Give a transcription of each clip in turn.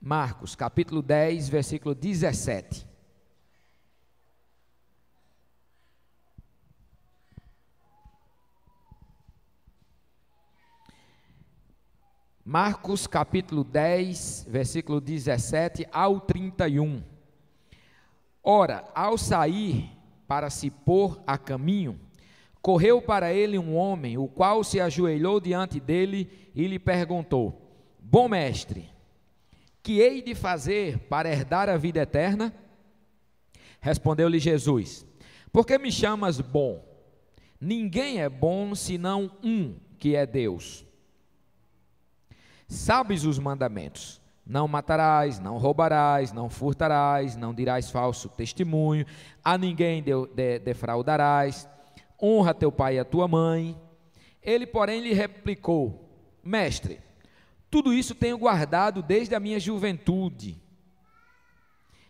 Marcos, capítulo 10, versículo 17. Marcos, capítulo 10, versículo 17 ao 31. Ora, ao sair para se pôr a caminho, correu para ele um homem, o qual se ajoelhou diante dele e lhe perguntou: Bom mestre, que hei de fazer para herdar a vida eterna? Respondeu-lhe Jesus: Por que me chamas bom? Ninguém é bom senão um, que é Deus. Sabes os mandamentos: não matarás, não roubarás, não furtarás, não dirás falso testemunho, a ninguém defraudarás, honra teu pai e a tua mãe. Ele, porém, lhe replicou: Mestre, tudo isso tenho guardado desde a minha juventude.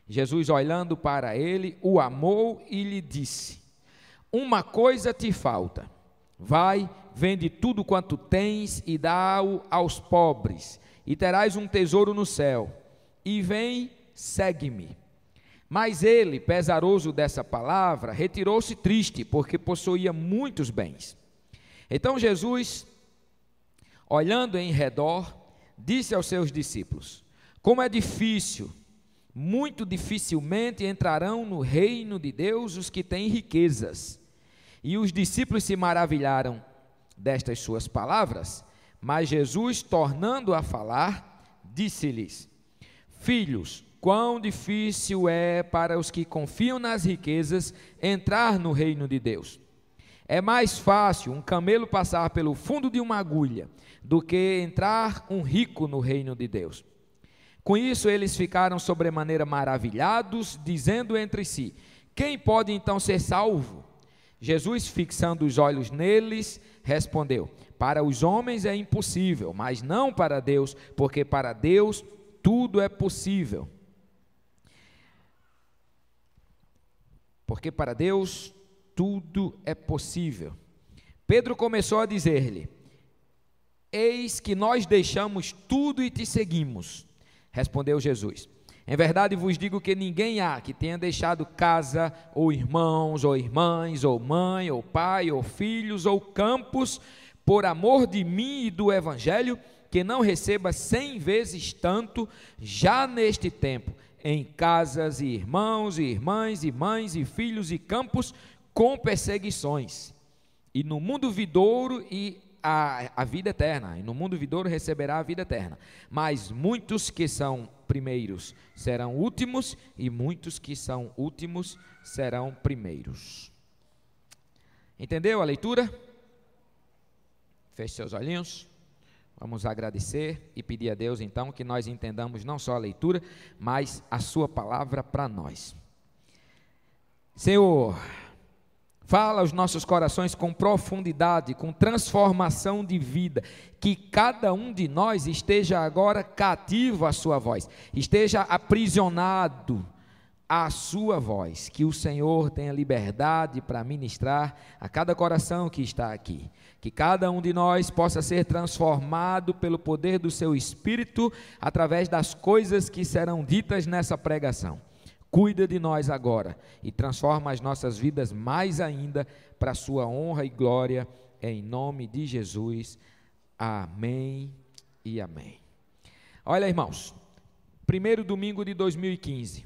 Jesus, olhando para ele, o amou e lhe disse: Uma coisa te falta. Vai, vende tudo quanto tens e dá-o aos pobres, e terás um tesouro no céu. E vem, segue-me. Mas ele, pesaroso dessa palavra, retirou-se triste, porque possuía muitos bens. Então Jesus, olhando em redor, disse aos seus discípulos: Como é difícil, muito dificilmente entrarão no reino de Deus os que têm riquezas. E os discípulos se maravilharam destas suas palavras, mas Jesus, tornando a falar, disse-lhes: Filhos, quão difícil é para os que confiam nas riquezas entrar no reino de Deus. É mais fácil um camelo passar pelo fundo de uma agulha do que entrar um rico no reino de Deus. Com isso eles ficaram sobremaneira maravilhados, dizendo entre si: Quem pode então ser salvo? Jesus, fixando os olhos neles, respondeu: Para os homens é impossível, mas não para Deus, porque para Deus tudo é possível. Porque para Deus tudo é possível. Pedro começou a dizer-lhe: Eis que nós deixamos tudo e te seguimos. Respondeu Jesus: Em verdade vos digo que ninguém há que tenha deixado casa, ou irmãos, ou irmãs, ou mãe, ou pai, ou filhos, ou campos, por amor de mim e do Evangelho, que não receba 100 vezes tanto, já neste tempo, em casas, e irmãos, e irmãs, e mães, e filhos, e campos, com perseguições. E no mundo vindouro a vida eterna, e no mundo vindouro receberá a vida eterna. Mas muitos que são primeiros serão últimos, e muitos que são últimos serão primeiros. Entendeu a leitura? Feche seus olhinhos. Vamos agradecer e pedir a Deus então que nós entendamos não só a leitura, mas a sua palavra para nós. Senhor, fala aos nossos corações com profundidade, com transformação de vida, que cada um de nós esteja agora cativo à sua voz, esteja aprisionado à sua voz, que o Senhor tenha liberdade para ministrar a cada coração que está aqui, que cada um de nós possa ser transformado pelo poder do seu Espírito, através das coisas que serão ditas nessa pregação. Cuida de nós agora e transforma as nossas vidas mais ainda para a sua honra e glória, em nome de Jesus. Amém e amém. Olha, irmãos, primeiro domingo de 2015.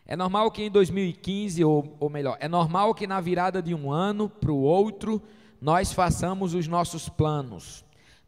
É normal que em 2015, ou melhor, é normal que na virada de um ano para o outro, nós façamos os nossos planos.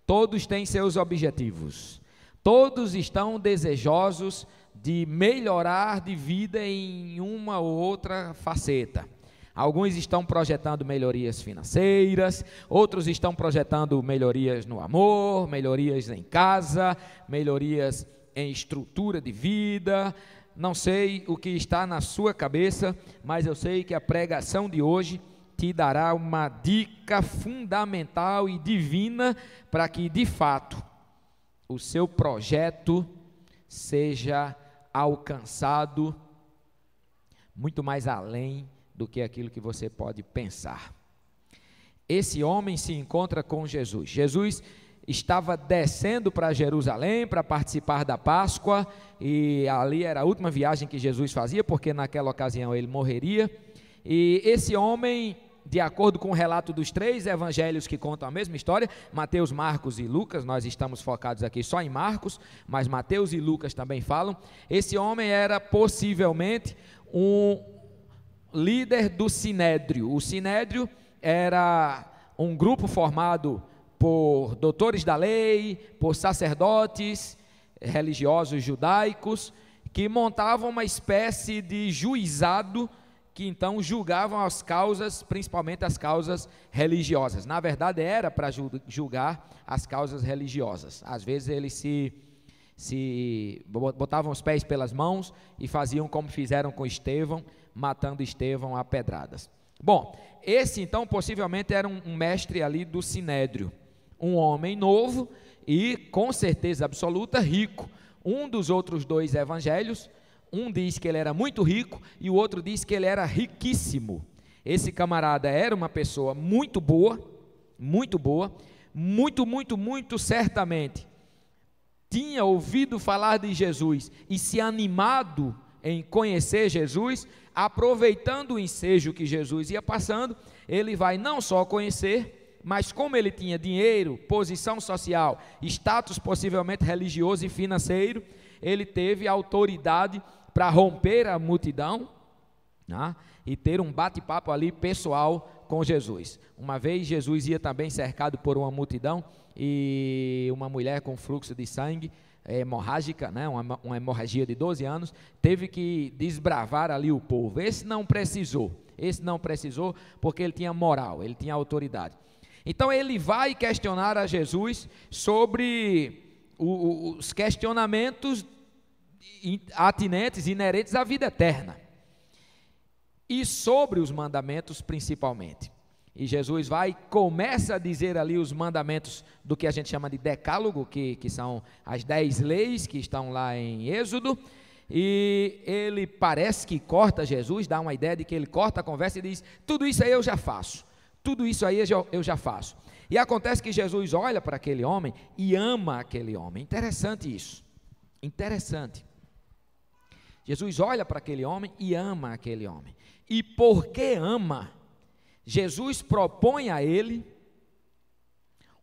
Todos têm seus objetivos. Todos estão desejosos de melhorar de vida em uma ou outra faceta. Alguns estão projetando melhorias financeiras, outros estão projetando melhorias no amor, melhorias em casa, melhorias em estrutura de vida. Não sei o que está na sua cabeça, mas eu sei que a pregação de hoje te dará uma dica fundamental e divina para que, de fato, o seu projeto seja alcançado muito mais além do que aquilo que você pode pensar. Esse homem se encontra com Jesus. Jesus estava descendo para Jerusalém para participar da Páscoa, e ali era a última viagem que Jesus fazia, porque naquela ocasião ele morreria. E esse homem, de acordo com o relato dos 3 evangelhos que contam a mesma história, Mateus, Marcos e Lucas, nós estamos focados aqui só em Marcos, mas Mateus e Lucas também falam, esse homem era possivelmente um líder do Sinédrio. O Sinédrio era um grupo formado por doutores da lei, por sacerdotes religiosos judaicos, que montavam uma espécie de juizado, que então julgavam as causas, principalmente as causas religiosas. Na verdade era para julgar as causas religiosas. Às vezes eles se botavam os pés pelas mãos e faziam como fizeram com Estevão, matando Estevão a pedradas. Bom, esse então possivelmente era um mestre ali do Sinédrio, um homem novo e com certeza absoluta rico. Um dos outros 2 evangelhos, um diz que ele era muito rico e o outro diz que ele era riquíssimo. Esse camarada era uma pessoa muito boa, muito certamente tinha ouvido falar de Jesus e se animado em conhecer Jesus. Aproveitando o ensejo que Jesus ia passando, ele vai não só conhecer, mas como ele tinha dinheiro, posição social, status possivelmente religioso e financeiro, ele teve autoridade para romper a multidão, né, e ter um bate-papo ali pessoal com Jesus. Uma vez Jesus ia também cercado por uma multidão e uma mulher com fluxo de sangue hemorrágica, né, uma hemorragia de 12 anos, teve que desbravar ali o povo. Esse não precisou porque ele tinha moral, ele tinha autoridade. Então ele vai questionar a Jesus sobre os questionamentos atinentes, inerentes à vida eterna, e sobre os mandamentos principalmente. E Jesus começa a dizer ali os mandamentos do que a gente chama de decálogo, que são as 10 leis que estão lá em Êxodo, e ele parece que corta Jesus, dá uma ideia de que ele corta a conversa e diz: tudo isso aí eu já faço, eu já faço. E acontece que Jesus olha para aquele homem e ama aquele homem. Interessante isso, interessante. Jesus olha para aquele homem e ama aquele homem, e porque ama, Jesus propõe a ele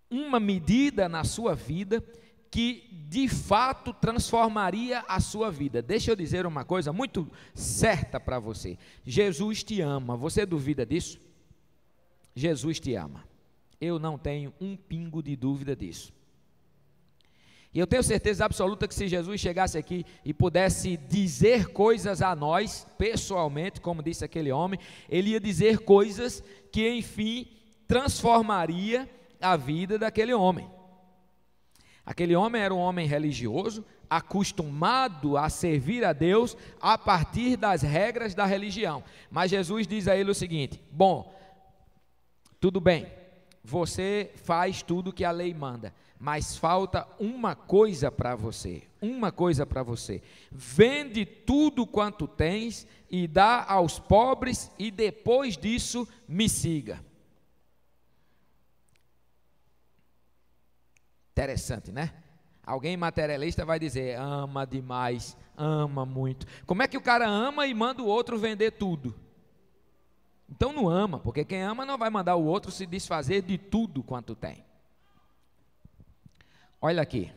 uma medida na sua vida que de fato transformaria a sua vida. Deixa eu dizer uma coisa muito certa para você: Jesus te ama. Você duvida disso? Jesus te ama. Eu não tenho um pingo de dúvida disso. E eu tenho certeza absoluta que se Jesus chegasse aqui e pudesse dizer coisas a nós, pessoalmente, como disse aquele homem, ele ia dizer coisas que, enfim, transformaria a vida daquele homem. Aquele homem era um homem religioso, acostumado a servir a Deus a partir das regras da religião. Mas Jesus diz a ele o seguinte: bom, tudo bem, você faz tudo que a lei manda, mas falta uma coisa para você, vende tudo quanto tens e dá aos pobres, e depois disso me siga. Interessante, né? Alguém materialista vai dizer: ama demais, ama muito. Como é que o cara ama e manda o outro vender tudo? Então não ama, porque quem ama não vai mandar o outro se desfazer de tudo quanto tem. Olha aqui,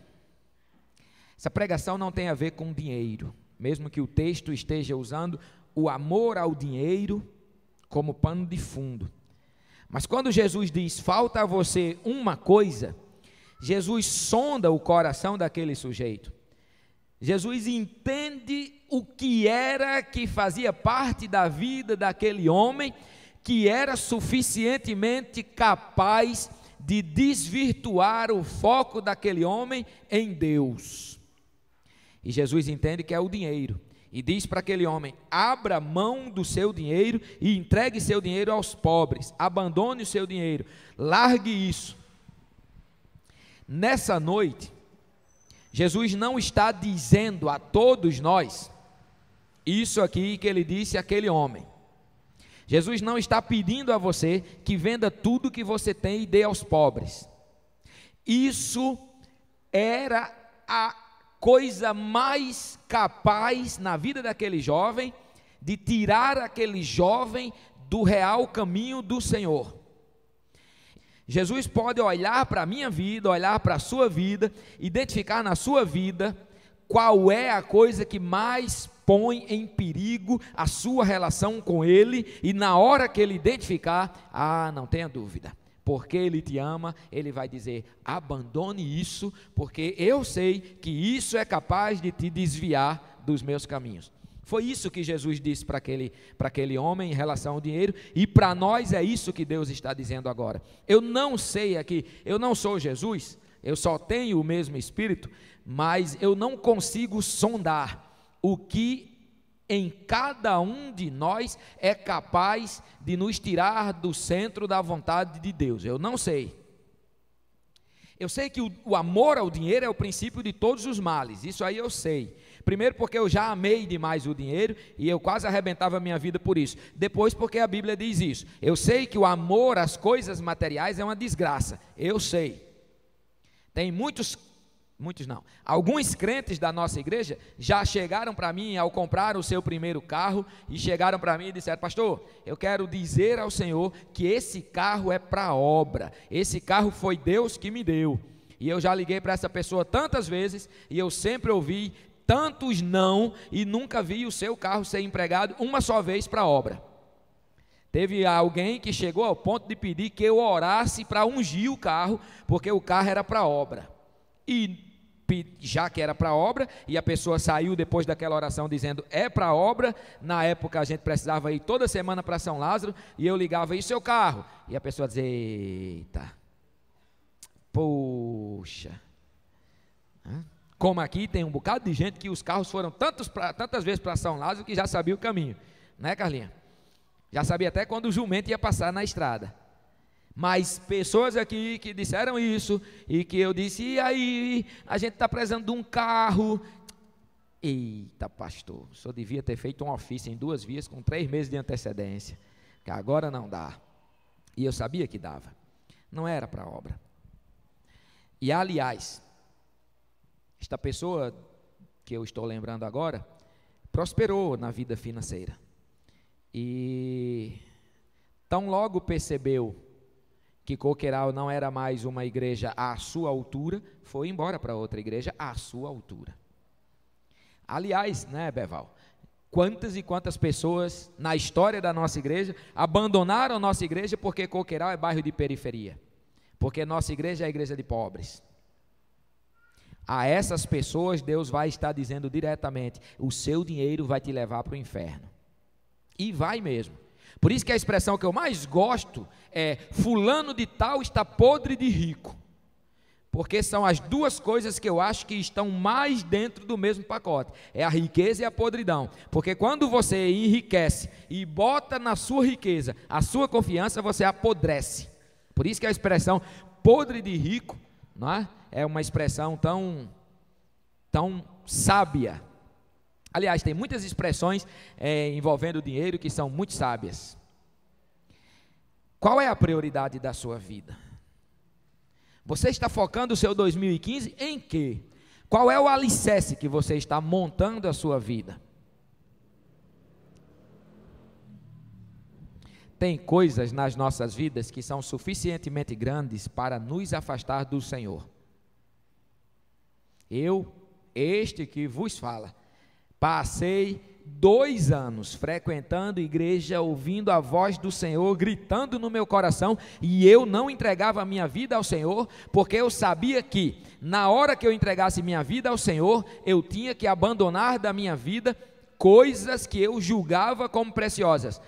essa pregação não tem a ver com dinheiro, mesmo que o texto esteja usando o amor ao dinheiro como pano de fundo. Mas quando Jesus diz: falta a você uma coisa, Jesus sonda o coração daquele sujeito. Jesus entende o que era que fazia parte da vida daquele homem, que era suficientemente capaz de desvirtuar o foco daquele homem em Deus. E Jesus entende que é o dinheiro, e diz para aquele homem: abra mão do seu dinheiro e entregue seu dinheiro aos pobres, abandone o seu dinheiro, largue isso. Nessa noite, Jesus não está dizendo a todos nós isso aqui que ele disse àquele homem. Jesus não está pedindo a você que venda tudo que você tem e dê aos pobres. Isso era a coisa mais capaz na vida daquele jovem, de tirar aquele jovem do real caminho do Senhor. Jesus pode olhar para a minha vida, olhar para a sua vida, identificar na sua vida qual é a coisa que mais põe em perigo a sua relação com Ele, e na hora que Ele identificar, não tenha dúvida, porque Ele te ama, Ele vai dizer: abandone isso, porque eu sei que isso é capaz de te desviar dos meus caminhos. Foi isso que Jesus disse para aquele homem em relação ao dinheiro, e para nós é isso que Deus está dizendo agora. Eu não sei aqui, eu não sou Jesus, eu só tenho o mesmo Espírito, mas eu não consigo sondar o que em cada um de nós é capaz de nos tirar do centro da vontade de Deus. Eu não sei. Eu sei que o amor ao dinheiro é o princípio de todos os males, isso aí eu sei. Primeiro porque eu já amei demais o dinheiro e eu quase arrebentava a minha vida por isso. Depois porque a Bíblia diz isso. Eu sei que o amor às coisas materiais é uma desgraça, eu sei. Tem muitos não, alguns crentes da nossa igreja já chegaram para mim ao comprar o seu primeiro carro, e chegaram para mim e disseram: pastor, eu quero dizer ao Senhor que esse carro é para obra, esse carro foi Deus que me deu. E eu já liguei para essa pessoa tantas vezes, e eu sempre ouvi tantos não, e nunca vi o seu carro ser empregado uma só vez para obra. Teve alguém que chegou ao ponto de pedir que eu orasse para ungir o carro, porque o carro era para obra. E já que era para obra, e a pessoa saiu depois daquela oração dizendo: é para obra. Na época a gente precisava ir toda semana para São Lázaro, e eu ligava: e seu carro? E a pessoa dizia: eita, poxa. Como aqui tem um bocado de gente que os carros foram tantas vezes para São Lázaro que já sabia o caminho, né, Carlinha? Já sabia até quando o jumento ia passar na estrada. Mas pessoas aqui que disseram isso, e que eu disse: e aí, a gente está precisando de um carro. Eita, pastor, o senhor devia ter feito um ofício em 2 vias com 3 meses de antecedência, que agora não dá. E eu sabia que dava, não era para obra. E aliás, esta pessoa que eu estou lembrando agora, prosperou na vida financeira, e tão logo percebeu que Coqueiral não era mais uma igreja à sua altura, foi embora para outra igreja à sua altura. Aliás, né, Beval, quantas e quantas pessoas na história da nossa igreja abandonaram a nossa igreja porque Coqueiral é bairro de periferia, porque nossa igreja é a igreja de pobres. A essas pessoas Deus vai estar dizendo diretamente: o seu dinheiro vai te levar para o inferno. E vai mesmo. Por isso que a expressão que eu mais gosto é: fulano de tal está podre de rico. Porque são as duas coisas que eu acho que estão mais dentro do mesmo pacote: é a riqueza e a podridão. Porque quando você enriquece e bota na sua riqueza a sua confiança, você apodrece. Por isso que a expressão podre de rico, não é? É uma expressão tão sábia. Aliás, tem muitas expressões envolvendo o dinheiro que são muito sábias. Qual é a prioridade da sua vida? Você está focando o seu 2015 em quê? Qual é o alicerce que você está montando a sua vida? Tem coisas nas nossas vidas que são suficientemente grandes para nos afastar do Senhor. Este que vos fala, passei 2 anos frequentando igreja, ouvindo a voz do Senhor, gritando no meu coração, e eu não entregava a minha vida ao Senhor, porque eu sabia que, na hora que eu entregasse minha vida ao Senhor, eu tinha que abandonar da minha vida coisas que eu julgava como preciosas.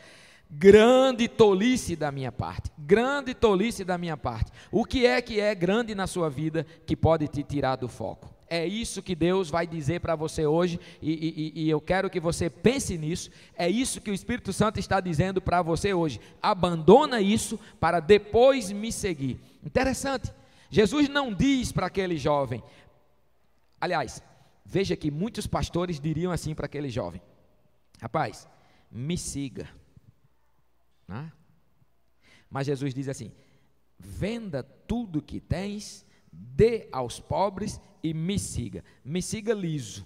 Grande tolice da minha parte, grande tolice da minha parte. O que é grande na sua vida que pode te tirar do foco? É isso que Deus vai dizer para você hoje, e eu quero que você pense nisso. É isso que o Espírito Santo está dizendo para você hoje: abandona isso para depois me seguir. Interessante, Jesus não diz para aquele jovem, aliás, veja que muitos pastores diriam assim para aquele jovem: rapaz, me siga. Mas Jesus diz assim: venda tudo que tens, dê aos pobres e me siga. Me siga liso.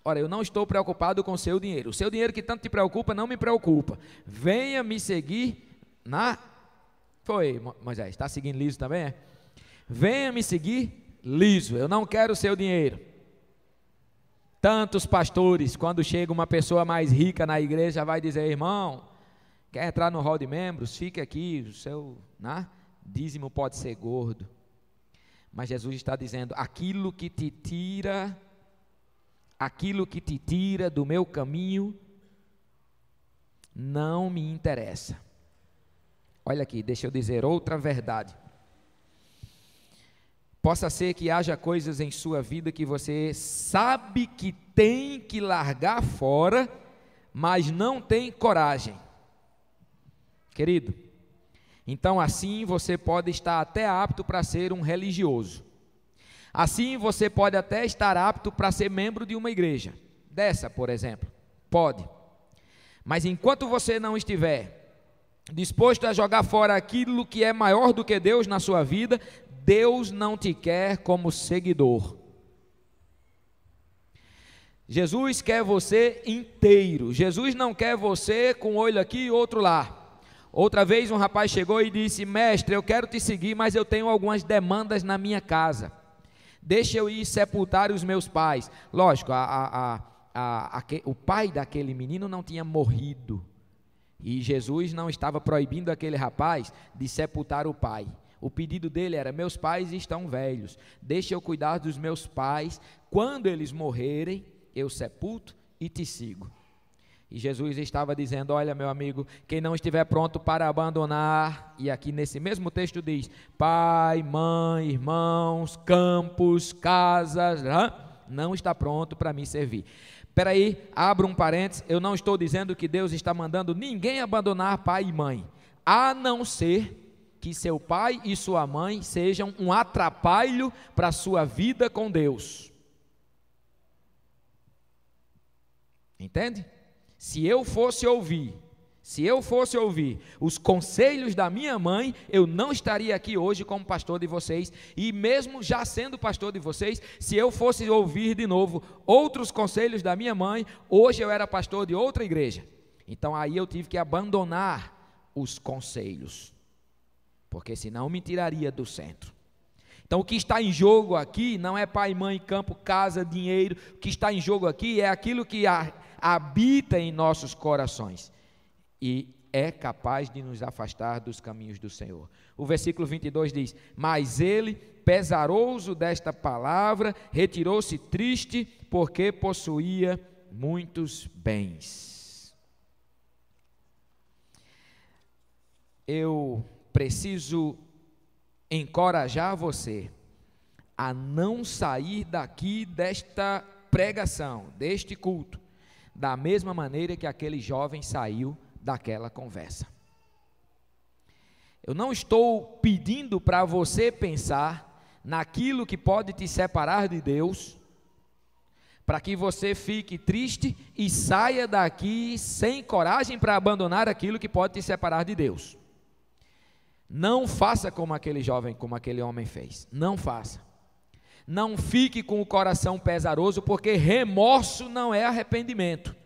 Ora, eu não estou preocupado com o seu dinheiro. O seu dinheiro que tanto te preocupa, não me preocupa. Venha me seguir na... Foi, Moisés, está seguindo liso também, é? Venha me seguir liso, eu não quero o seu dinheiro. Tantos pastores, quando chega uma pessoa mais rica na igreja, vai dizer: irmão, quer entrar no hall de membros? Fique aqui, o seu dízimo pode ser gordo. Mas Jesus está dizendo: aquilo que te tira do meu caminho, não me interessa. Olha aqui, deixa eu dizer outra verdade. Possa ser que haja coisas em sua vida que você sabe que tem que largar fora, mas não tem coragem. Querido, então assim você pode estar até apto para ser um religioso. Assim você pode até estar apto para ser membro de uma igreja, dessa, por exemplo. Pode. Mas enquanto você não estiver disposto a jogar fora aquilo que é maior do que Deus na sua vida, Deus não te quer como seguidor. Jesus quer você inteiro. Jesus não quer você com um olho aqui e outro lá. Outra vez um rapaz chegou e disse: mestre, eu quero te seguir, mas eu tenho algumas demandas na minha casa. Deixa eu ir sepultar os meus pais. Lógico, o pai daquele menino não tinha morrido. E Jesus não estava proibindo aquele rapaz de sepultar o pai. O pedido dele era: meus pais estão velhos, deixa eu cuidar dos meus pais, quando eles morrerem, eu sepulto e te sigo. E Jesus estava dizendo: olha, meu amigo, quem não estiver pronto para abandonar, e aqui nesse mesmo texto diz: pai, mãe, irmãos, campos, casas, não está pronto para me servir. Espera aí, abra um parênteses, eu não estou dizendo que Deus está mandando ninguém abandonar pai e mãe, a não ser que seu pai e sua mãe sejam um atrapalho para a sua vida com Deus. Entende? Se eu fosse ouvir os conselhos da minha mãe, eu não estaria aqui hoje como pastor de vocês, e mesmo já sendo pastor de vocês, se eu fosse ouvir de novo outros conselhos da minha mãe, hoje eu era pastor de outra igreja. Então aí eu tive que abandonar os conselhos, porque senão me tiraria do centro. Então o que está em jogo aqui não é pai, mãe, campo, casa, dinheiro. O que está em jogo aqui é aquilo que habita em nossos corações e é capaz de nos afastar dos caminhos do Senhor. O versículo 22 diz: mas ele, pesaroso desta palavra, retirou-se triste, porque possuía muitos bens. Eu preciso encorajar você a não sair daqui desta pregação, deste culto, da mesma maneira que aquele jovem saiu daquela conversa. Eu não estou pedindo para você pensar naquilo que pode te separar de Deus, para que você fique triste e saia daqui sem coragem para abandonar aquilo que pode te separar de Deus. Não faça como aquele jovem, como aquele homem fez. Não faça. Não fique com o coração pesaroso, porque remorso não é arrependimento.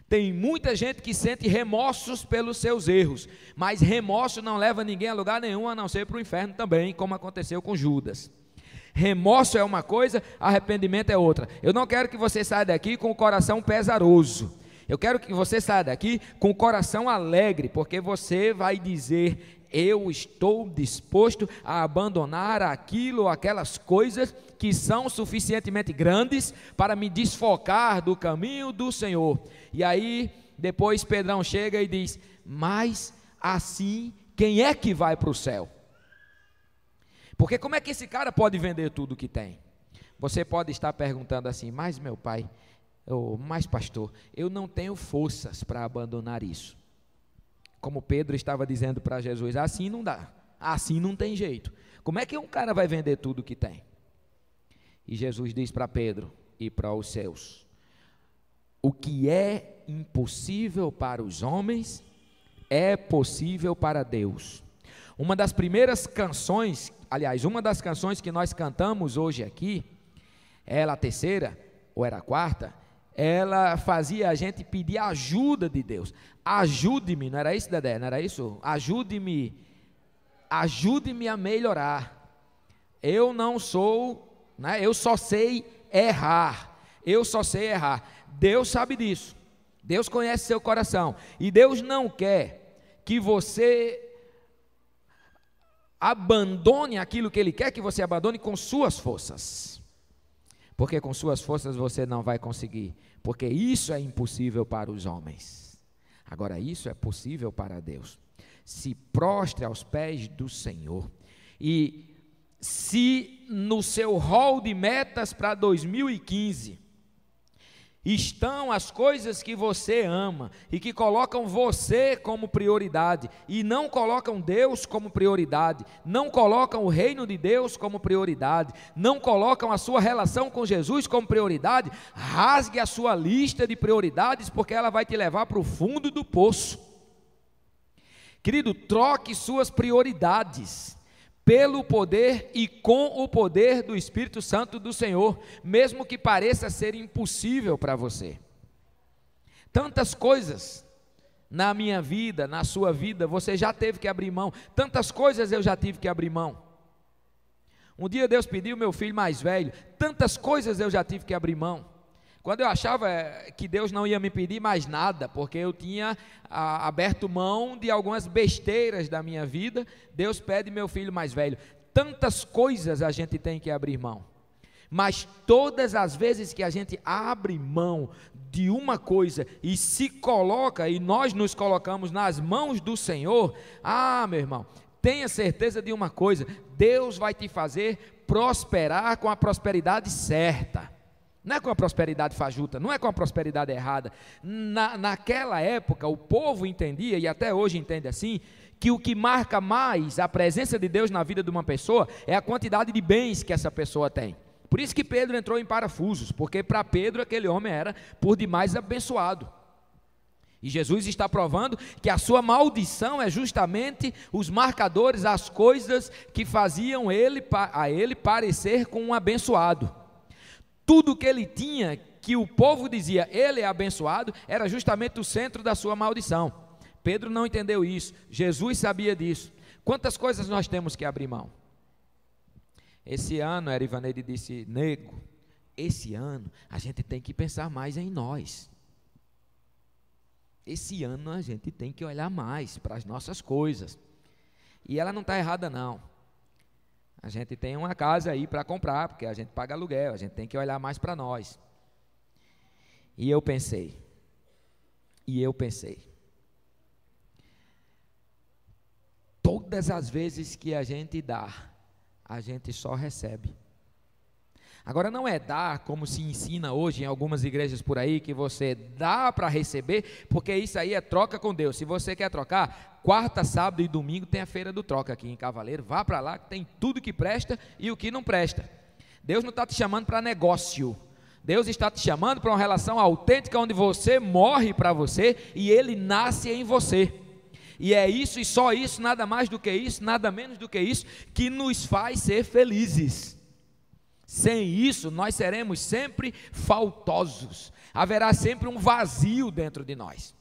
Tem muita gente que sente remorsos pelos seus erros, mas remorso não leva ninguém a lugar nenhum, a não ser para o inferno também, como aconteceu com Judas. Remorso é uma coisa, arrependimento é outra. Eu não quero que você saia daqui com o coração pesaroso. Eu quero que você saia daqui com o coração alegre, porque você vai dizer: eu estou disposto a abandonar aquilo, aquelas coisas que são suficientemente grandes para me desfocar do caminho do Senhor. E aí, depois Pedrão chega e diz: mas assim, quem é que vai para o céu? Porque como é que esse cara pode vender tudo que tem? Você pode estar perguntando assim: mas meu pai, mas pastor, eu não tenho forças para abandonar isso. Como Pedro estava dizendo para Jesus: assim não dá, assim não tem jeito. Como é que um cara vai vender tudo que tem? E Jesus diz para Pedro e para os seus: o que é impossível para os homens é possível para Deus. Uma das primeiras canções, aliás, uma das canções que nós cantamos hoje aqui, ela a terceira, ou era a quarta, ela fazia a gente pedir a ajuda de Deus. Ajude-me, não era isso, Dedé? Não era isso? Ajude-me a melhorar. Eu não sou, né? Eu só sei errar. Deus sabe disso. Deus conhece seu coração. E Deus não quer que você abandone aquilo que Ele quer que você abandone com suas forças. Porque com suas forças você não vai conseguir. Porque isso é impossível para os homens. Agora, isso é possível para Deus. Se prostre aos pés do Senhor. E se no seu rol de metas para 2015 estão as coisas que você ama e que colocam você como prioridade e não colocam Deus como prioridade, não colocam o reino de Deus como prioridade, não colocam a sua relação com Jesus como prioridade, rasgue a sua lista de prioridades, porque ela vai te levar para o fundo do poço. Querido, troque suas prioridades pelo poder e com o poder do Espírito Santo do Senhor, mesmo que pareça ser impossível para você. Tantas coisas na minha vida, na sua vida, você já teve que abrir mão, tantas coisas eu já tive que abrir mão. Um dia Deus pediu meu filho mais velho, tantas coisas eu já tive que abrir mão. Quando eu achava que Deus não ia me pedir mais nada, porque eu tinha aberto mão de algumas besteiras da minha vida, Deus pede meu filho mais velho. Tantas coisas a gente tem que abrir mão, mas todas as vezes que a gente abre mão de uma coisa e se coloca, e nós nos colocamos nas mãos do Senhor, meu irmão, tenha certeza de uma coisa: Deus vai te fazer prosperar com a prosperidade certa. Não é com a prosperidade fajuta, não é com a prosperidade errada. Naquela época, o povo entendia, e até hoje entende assim, que o que marca mais a presença de Deus na vida de uma pessoa é a quantidade de bens que essa pessoa tem. Por isso que Pedro entrou em parafusos, porque para Pedro aquele homem era por demais abençoado. E Jesus está provando que a sua maldição é justamente os marcadores, as coisas que faziam a ele parecer com um abençoado. Tudo que ele tinha, que o povo dizia, ele é abençoado, era justamente o centro da sua maldição. Pedro não entendeu isso, Jesus sabia disso. Quantas coisas nós temos que abrir mão? Esse ano, a Erivaneide disse, nego, esse ano a gente tem que pensar mais em nós. Esse ano a gente tem que olhar mais para as nossas coisas. E ela não está errada não. A gente tem uma casa aí para comprar, porque a gente paga aluguel, a gente tem que olhar mais para nós. E eu pensei, todas as vezes que a gente dá, a gente só recebe. Agora não é dar como se ensina hoje em algumas igrejas por aí, que você dá para receber, porque isso aí é troca com Deus. Se você quer trocar, quarta, sábado e domingo tem a feira do troca aqui em Cavaleiro, vá para lá que tem tudo que presta e o que não presta. Deus não está te chamando para negócio, Deus está te chamando para uma relação autêntica, onde você morre para você e Ele nasce em você. E é isso e só isso, nada mais do que isso, nada menos do que isso, que nos faz ser felizes. Sem isso, nós seremos sempre faltosos. Haverá sempre um vazio dentro de nós.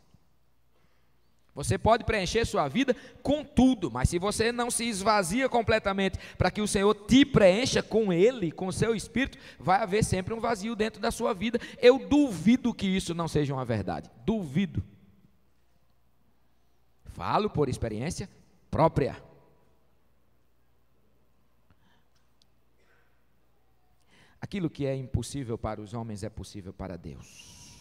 Você pode preencher sua vida com tudo, mas se você não se esvazia completamente para que o Senhor te preencha com Ele, com o seu Espírito, vai haver sempre um vazio dentro da sua vida. Eu duvido que isso não seja uma verdade. Duvido. Falo por experiência própria. Aquilo que é impossível para os homens é possível para Deus.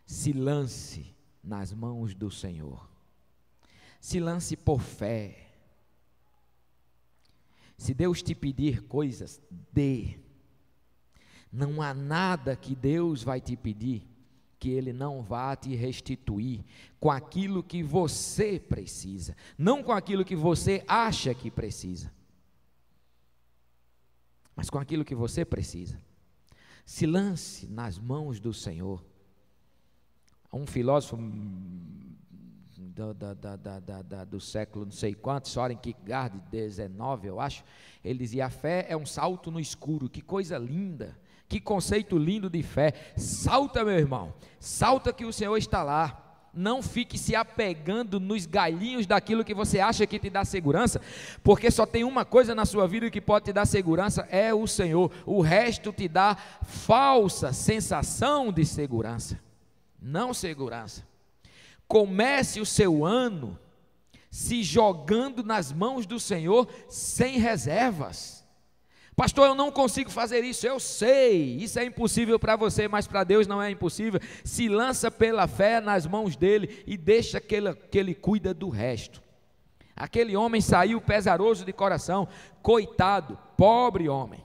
Se lance nas mãos do Senhor. Se lance por fé. Se Deus te pedir coisas, dê. Não há nada que Deus vai te pedir que Ele não vá te restituir com aquilo que você precisa, não com aquilo que você acha que precisa, mas com aquilo que você precisa. Se lance nas mãos do Senhor. Um filósofo do século não sei quanto, Soren Kierkegaard, 19, eu acho, ele dizia: a fé é um salto no escuro. Que coisa linda, que conceito lindo de fé. Salta, meu irmão, salta que o Senhor está lá. Não fique se apegando nos galhinhos daquilo que você acha que te dá segurança, porque só tem uma coisa na sua vida que pode te dar segurança, é o Senhor. O resto te dá falsa sensação de segurança, não segurança. Comece o seu ano se jogando nas mãos do Senhor sem reservas. Pastor, eu não consigo fazer isso. Eu sei, isso é impossível para você, mas para Deus não é impossível. Se lança pela fé nas mãos dele e deixa que ele cuida do resto. Aquele homem saiu pesaroso de coração, coitado, pobre homem,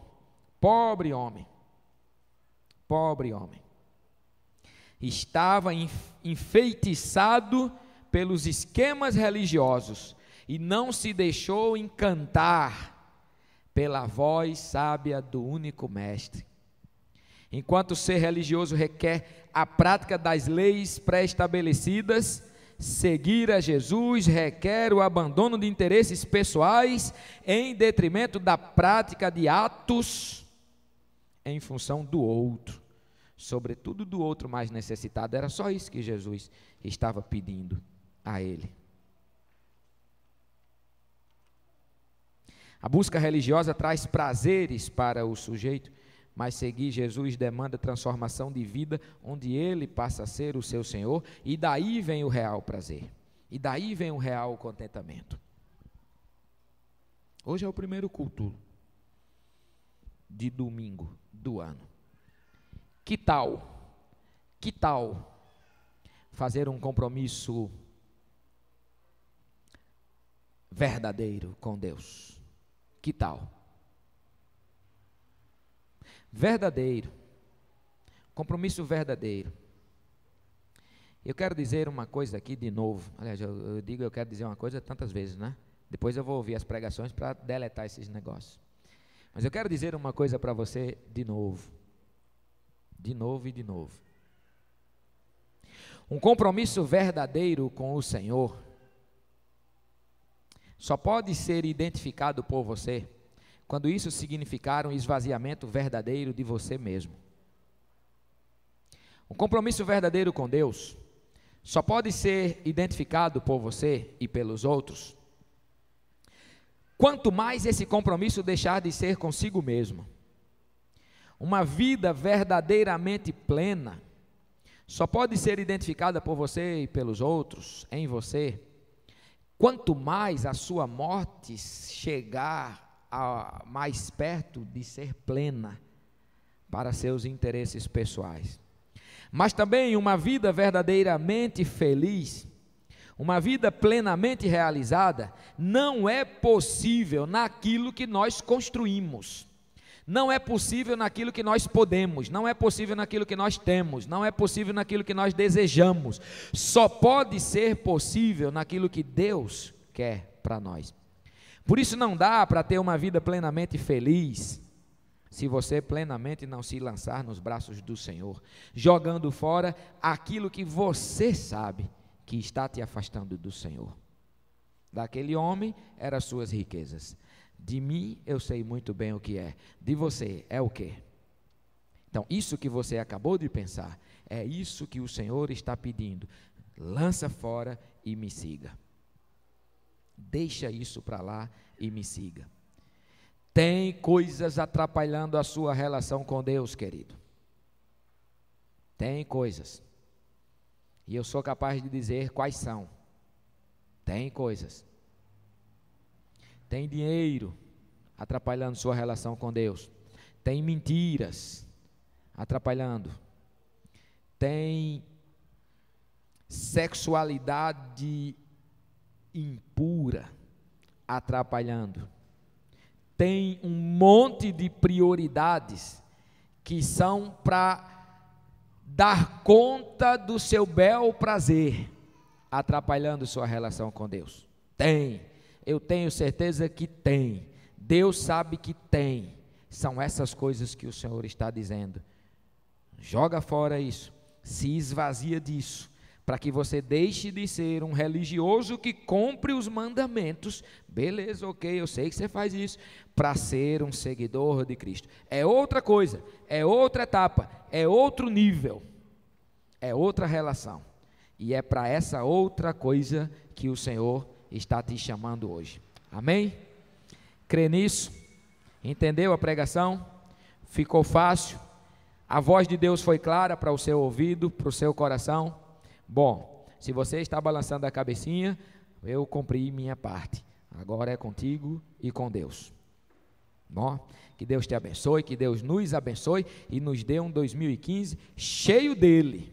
pobre homem, pobre homem. Estava enfeitiçado pelos esquemas religiosos e não se deixou encantar pela voz sábia do único mestre. Enquanto ser religioso requer a prática das leis pré-estabelecidas, seguir a Jesus requer o abandono de interesses pessoais em detrimento da prática de atos em função do outro, sobretudo do outro mais necessitado. Era só isso que Jesus estava pedindo a ele. A busca religiosa traz prazeres para o sujeito, mas seguir Jesus demanda transformação de vida, onde ele passa a ser o seu Senhor, e daí vem o real prazer, e daí vem o real contentamento. Hoje é o primeiro culto de domingo do ano. Que tal fazer um compromisso verdadeiro com Deus? Que tal? Verdadeiro, compromisso verdadeiro. Eu quero dizer uma coisa aqui de novo. Aliás, eu quero dizer uma coisa tantas vezes, né? Depois eu vou ouvir as pregações para deletar esses negócios. Mas eu quero dizer uma coisa para você de novo. De novo e de novo. Um compromisso verdadeiro com o Senhor só pode ser identificado por você quando isso significar um esvaziamento verdadeiro de você mesmo. Um compromisso verdadeiro com Deus só pode ser identificado por você e pelos outros quanto mais esse compromisso deixar de ser consigo mesmo. Uma vida verdadeiramente plena só pode ser identificada por você e pelos outros, em você, quanto mais a sua morte chegar mais perto de ser plena para seus interesses pessoais. Mas também uma vida verdadeiramente feliz, uma vida plenamente realizada, não é possível naquilo que nós construímos. Não é possível naquilo que nós podemos, não é possível naquilo que nós temos, não é possível naquilo que nós desejamos. Só pode ser possível naquilo que Deus quer para nós. Por isso não dá para ter uma vida plenamente feliz se você plenamente não se lançar nos braços do Senhor, jogando fora aquilo que você sabe que está te afastando do Senhor. Daquele homem eram suas riquezas. De mim eu sei muito bem o que é. De você é o quê? Então, isso que você acabou de pensar, é isso que o Senhor está pedindo. Lança fora e me siga. Deixa isso para lá e me siga. Tem coisas atrapalhando a sua relação com Deus, querido. Tem coisas. E eu sou capaz de dizer quais são. Tem coisas. Tem dinheiro atrapalhando sua relação com Deus. Tem mentiras atrapalhando. Tem sexualidade impura atrapalhando. Tem um monte de prioridades que são para dar conta do seu bel prazer, atrapalhando sua relação com Deus. Tem. Eu tenho certeza que tem. Deus sabe que tem. São essas coisas que o Senhor está dizendo. Joga fora isso. Se esvazia disso. para que você deixe de ser um religioso que cumpre os mandamentos. Beleza, ok, eu sei que você faz isso, para ser um seguidor de Cristo. É outra coisa, é outra etapa, é outro nível, é outra relação. E é para essa outra coisa que o Senhor está te chamando hoje. Amém? Crê nisso? Entendeu a pregação? Ficou fácil? A voz de Deus foi clara para o seu ouvido, para o seu coração? Bom, se você está balançando a cabecinha, eu cumpri minha parte. Agora é contigo e com Deus. Bom, que Deus te abençoe, que Deus nos abençoe e nos dê um 2015 cheio dele,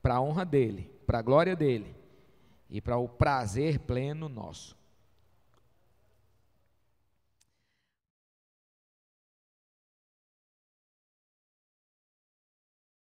para a honra dele, para a glória dele e para o prazer pleno nosso.